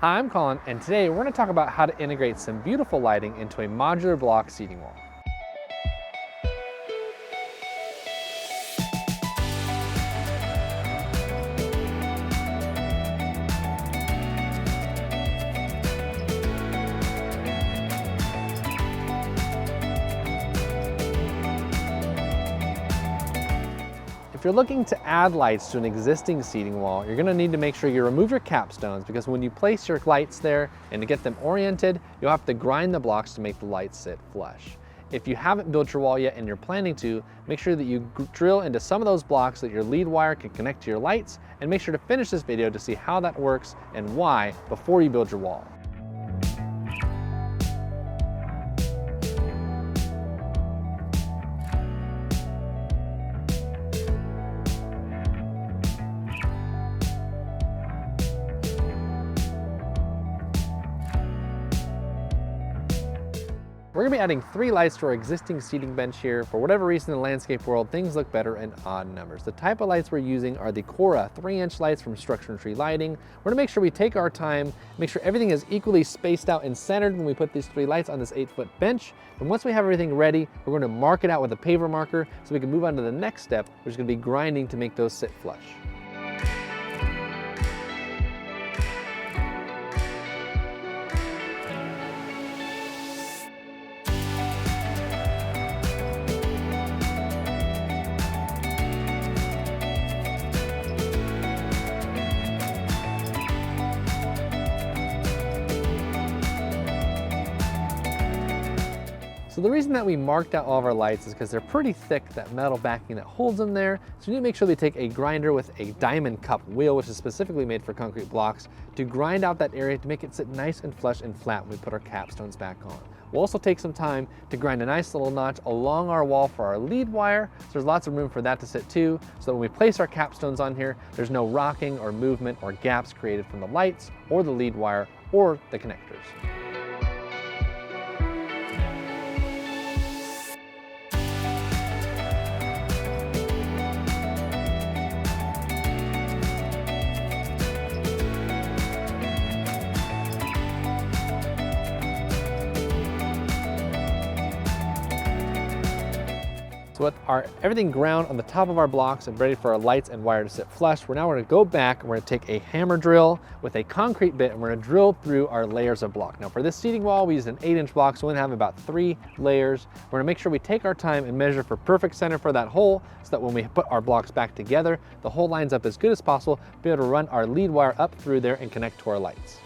Hi, I'm Colin, and today we're going to talk about how to integrate some beautiful lighting into a modular block seating wall. If you're looking to add lights to an existing seating wall, you're going to need to make sure you remove your capstones, because when you place your lights there and to get them oriented, you'll have to grind the blocks to make the lights sit flush. If you haven't built your wall yet and you're planning to, make sure that you drill into some of those blocks so that your lead wire can connect to your lights, and make sure to finish this video to see how that works and why before you build your wall. We're going to be adding 3 lights to our existing seating bench here. For whatever reason in the landscape world, things look better in odd numbers. The type of lights we're using are the Cora 3-inch lights from Structure & Tree Lighting. We're going to make sure we take our time, make sure everything is equally spaced out and centered when we put these 3 lights on this 8-foot bench. And once we have everything ready, we're going to mark it out with a paver marker so we can move on to the next step, which is going to be grinding to make those sit flush. So the reason that we marked out all of our lights is because they're pretty thick, that metal backing that holds them there. So we need to make sure we take a grinder with a diamond cup wheel, which is specifically made for concrete blocks, to grind out that area to make it sit nice and flush and flat when we put our capstones back on. We'll also take some time to grind a nice little notch along our wall for our lead wire. So there's lots of room for that to sit too, so that when we place our capstones on here, there's no rocking or movement or gaps created from the lights or the lead wire or the connectors. So with everything ground on the top of our blocks and ready for our lights and wire to sit flush, we're going to go back and we're going to take a hammer drill with a concrete bit and we're going to drill through our layers of block. Now for this seating wall, we used an 8-inch block, so we're going to have about 3 layers. We're going to make sure we take our time and measure for perfect center for that hole, so that when we put our blocks back together, the hole lines up as good as possible, be able to run our lead wire up through there and connect to our lights.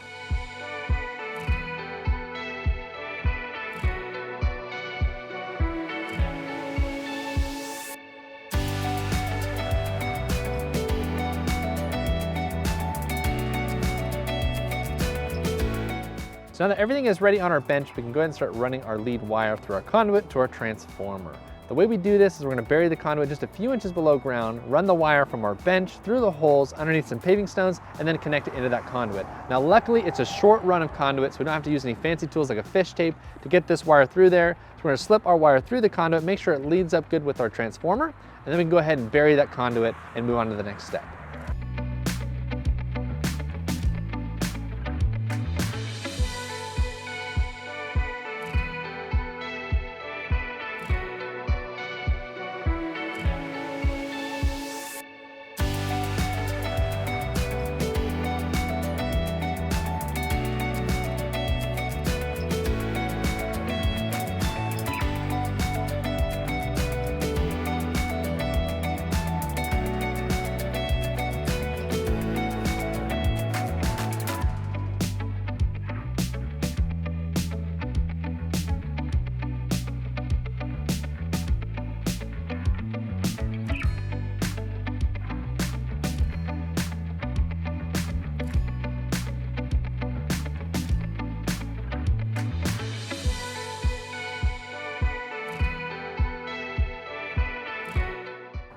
So now that everything is ready on our bench, we can go ahead and start running our lead wire through our conduit to our transformer. The way we do this is we're going to bury the conduit just a few inches below ground, run the wire from our bench through the holes underneath some paving stones, and then connect it into that conduit. Now luckily it's a short run of conduit, so we don't have to use any fancy tools like a fish tape to get this wire through there. So we're going to slip our wire through the conduit, make sure it leads up good with our transformer, and then we can go ahead and bury that conduit and move on to the next step.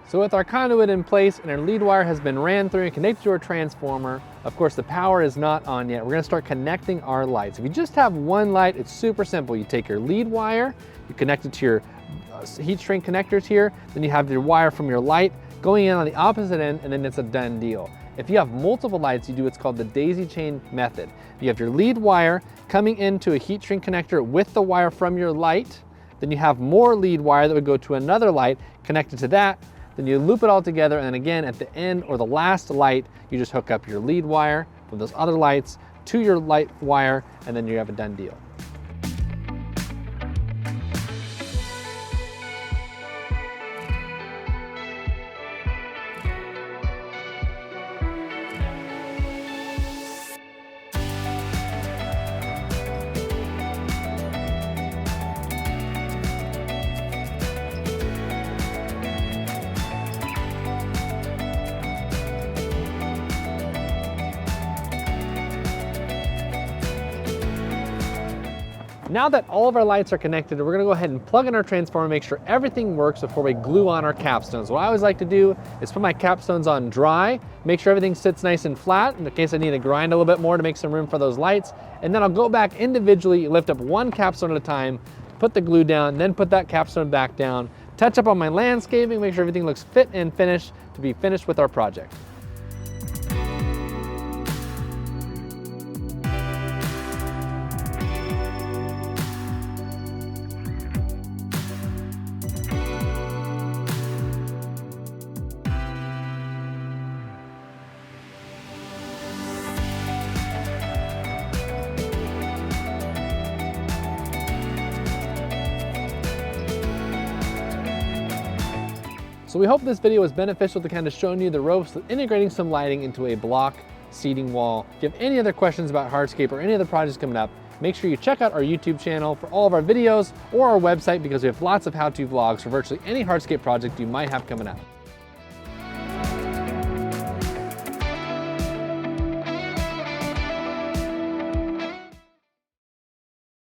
So with our conduit in place and our lead wire has been ran through and connected to our transformer, of course the power is not on yet. We're gonna start connecting our lights. If you just have one light, it's super simple. You take your lead wire, you connect it to your heat shrink connectors here, then you have your wire from your light going in on the opposite end, and then it's a done deal. If you have multiple lights, you do what's called the daisy chain method. You have your lead wire coming into a heat shrink connector with the wire from your light. Then you have more lead wire that would go to another light connected to that. Then you loop it all together, and then again at the end or the last light, you just hook up your lead wire from those other lights to your light wire, and then you have a done deal. Now that all of our lights are connected, we're gonna go ahead and plug in our transformer, make sure everything works before we glue on our capstones. What I always like to do is put my capstones on dry, make sure everything sits nice and flat in case I need to grind a little bit more to make some room for those lights. And then I'll go back individually, lift up one capstone at a time, put the glue down, then put that capstone back down, touch up on my landscaping, make sure everything looks fit and finished to be finished with our project. So we hope this video was beneficial to kind of showing you the ropes of integrating some lighting into a block seating wall. If you have any other questions about hardscape or any other projects coming up, make sure you check out our YouTube channel for all of our videos or our website, because we have lots of how-to vlogs for virtually any hardscape project you might have coming up.